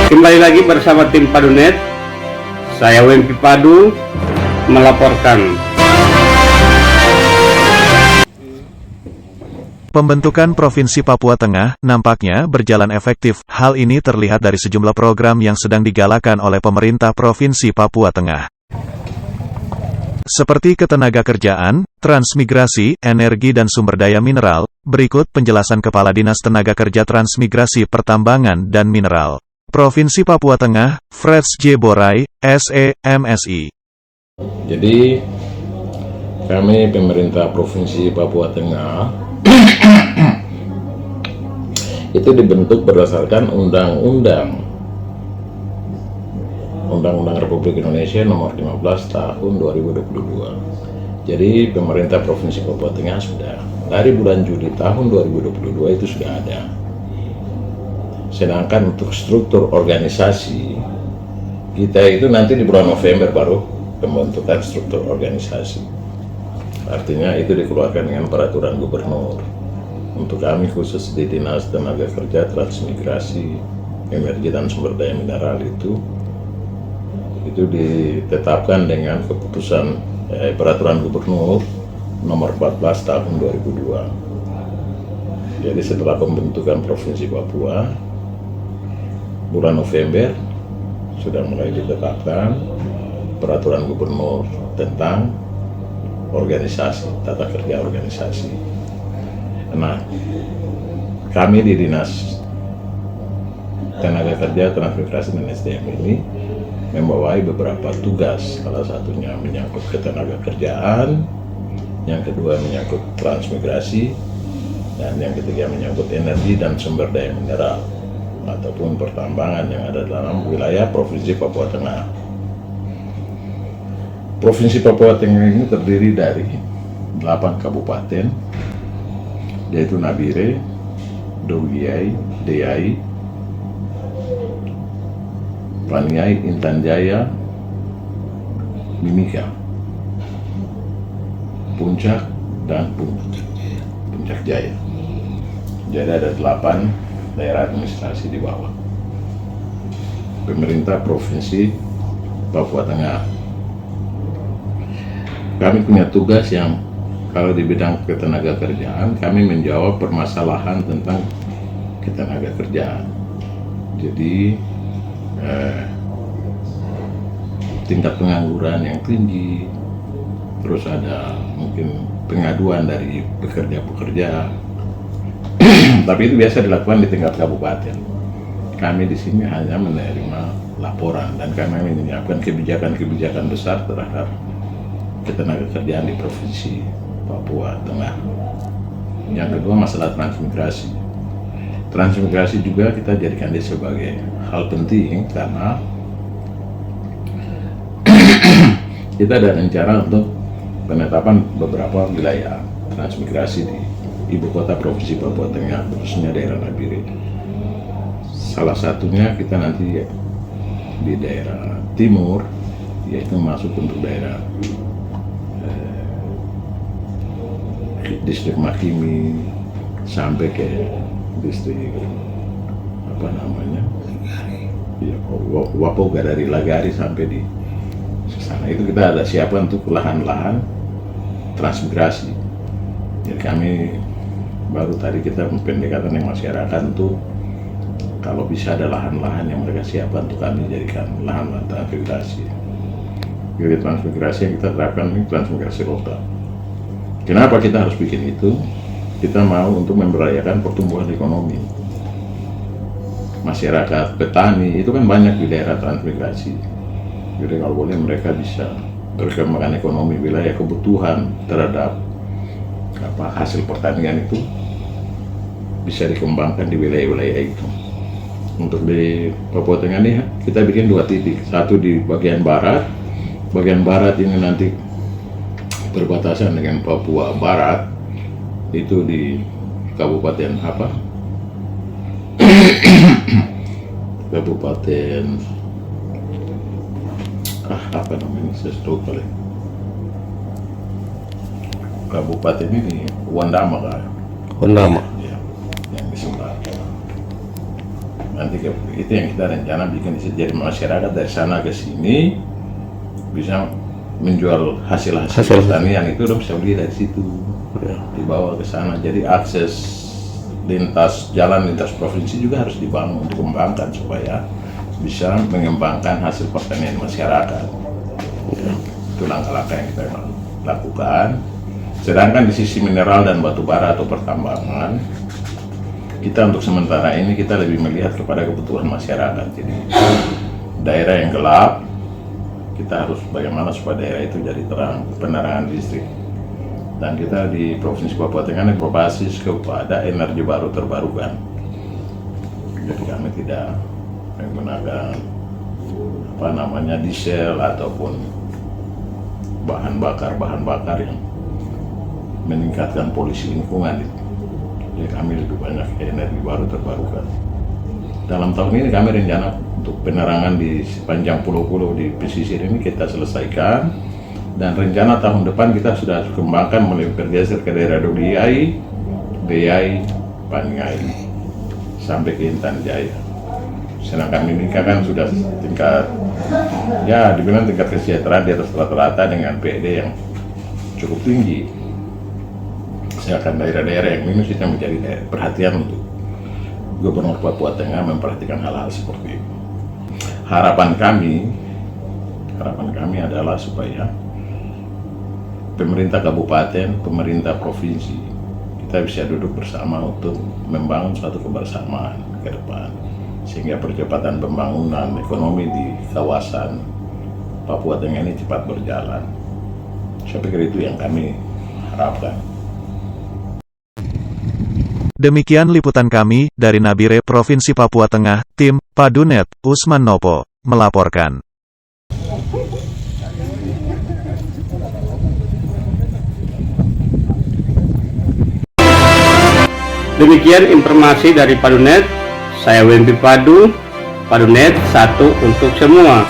Kembali lagi bersama tim Padunet. Saya Wempi Padu melaporkan. Pembentukan Provinsi Papua Tengah nampaknya berjalan efektif. Hal ini terlihat dari sejumlah program yang sedang digalakan oleh pemerintah Provinsi Papua Tengah. Seperti ketenagakerjaan, transmigrasi, energi dan sumber daya mineral. Berikut penjelasan Kepala Dinas Tenaga Kerja Transmigrasi Pertambangan dan Mineral Provinsi Papua Tengah, Freds J. Borai, SE.MSI. Jadi, kami pemerintah Provinsi Papua Tengah itu dibentuk berdasarkan Undang-Undang Republik Indonesia Nomor 15 Tahun 2022. Jadi, pemerintah Provinsi Papua Tengah sudah dari bulan Juli tahun 2022 itu sudah ada. Sedangkan untuk struktur organisasi kita itu nanti di bulan November baru pembentukan struktur organisasi. Artinya itu dikeluarkan dengan peraturan gubernur. Untuk kami khusus di Dinas Tenaga Kerja Transmigrasi Energi dan Sumber Daya Mineral itu ditetapkan dengan keputusan peraturan gubernur nomor 14 tahun 2002. Jadi setelah pembentukan Provinsi Papua bulan November sudah mulai ditetapkan peraturan gubernur tentang organisasi, tata kerja organisasi. Nah, kami di Dinas Tenaga Kerja Transmigrasi dan SDM ini membawai beberapa tugas, salah satunya menyangkut ketenaga kerjaan, yang kedua menyangkut transmigrasi, dan yang ketiga menyangkut energi dan sumber daya mineral ataupun pertambangan yang ada dalam wilayah Provinsi Papua Tengah. Provinsi Papua Tengah ini terdiri dari 8 kabupaten, yaitu Nabire, Dogiai, Deyai, Paniai, Intan Jaya, Mimika, Puncak, dan Puncak Jaya. Jadi ada 8 daerah administrasi di bawah pemerintah Provinsi Papua Tengah. Kami punya tugas yang kalau di bidang ketenaga kerjaan, kami menjawab permasalahan tentang ketenaga kerjaan. Jadi tingkat pengangguran yang tinggi, terus ada mungkin pengaduan dari pekerja-pekerja. Tapi itu biasa dilakukan di tingkat kabupaten. Kami di sini hanya menerima laporan dan kami menyiapkan kebijakan-kebijakan besar terhadap ketenaga kerjaan di Provinsi Papua Tengah. Yang kedua, masalah transmigrasi. Transmigrasi juga kita jadikan dia sebagai hal penting karena kita ada rencana untuk penetapan beberapa wilayah transmigrasi di Ibu Kota Provinsi Papua Tengah, khususnya daerah Nabire. Salah satunya kita nanti di daerah timur, yaitu masuk untuk daerah distrik Makimi sampai ke distrik Wapoga, dari Lagari sampai di sana. Itu kita ada siapkan untuk lahan-lahan transmigrasi. Jadi kami baru tadi kita pendekatan yang masyarakat untuk kalau bisa ada lahan-lahan yang mereka siapkan untuk kami jadikan lahan-lahan transmigrasi. Jadi transmigrasi yang kita terapkan ini transmigrasi lokal. Kenapa kita harus bikin itu? Kita mau untuk memberdayakan pertumbuhan ekonomi. Masyarakat, petani itu kan banyak di daerah transmigrasi. Jadi kalau boleh mereka bisa berkembangkan ekonomi wilayah, kebutuhan terhadap hasil pertanian itu bisa dikembangkan di wilayah-wilayah itu. Untuk di Papua Tengah ini kita bikin 2 titik, satu di bagian barat. Bagian barat ini nanti berbatasan dengan Papua Barat, itu di Kabupaten Kabupaten apa namanya, saya lupa lagi. Kabupaten ini Wandama kan? Wandama. Ya, yang di sebelah Nanti itu yang kita rencana bikin, jadi masyarakat dari sana ke sini bisa menjual hasil pertanian itu udah bisa beli dari situ, dibawa ke sana. Jadi akses jalan lintas provinsi juga harus dibangun, dikembangkan supaya bisa mengembangkan hasil pertanian masyarakat. Itu langkah-langkah yang kita lakukan. Sedangkan di sisi mineral dan batu bara atau pertambangan, kita untuk sementara ini kita lebih melihat kepada kebutuhan masyarakat. Jadi daerah yang gelap, kita harus bagaimana supaya daerah itu jadi terang, penerangan listrik. Dan kita di Provinsi Papua Tengah ini berbasis kepada energi baru terbarukan. Jadi kami tidak menggunakan diesel ataupun bahan bakar yang meningkatkan polusi lingkungan. Jadi kami lebih banyak energi baru terbarukan. Dalam tahun ini kami rencana untuk penerangan di sepanjang pulau-pulau di pesisir ini kita selesaikan, dan rencana tahun depan kita sudah kembangkan mulai bergeser ke daerah Doliai, Beyai, Paniai sampai ke Intan Jaya. Sedangkan ini kan sudah tingkat, ya dibilang tingkat kesejahteraan di atas rata-rata dengan PED yang cukup tinggi. Sedangkan daerah-daerah yang minus itu menjadi perhatian untuk Gubernur Papua Tengah memperhatikan hal-hal seperti itu. Harapan kami adalah supaya pemerintah kabupaten, pemerintah provinsi, kita bisa duduk bersama untuk membangun suatu kebersamaan ke depan, sehingga percepatan pembangunan ekonomi di kawasan Papua Tengah ini cepat berjalan. Saya pikir itu yang kami harapkan. Demikian liputan kami dari Nabire Provinsi Papua Tengah, tim Padunet, Usman Nopo, melaporkan. Demikian informasi dari Padunet. Saya Wempi Padu, Padunet satu untuk semua.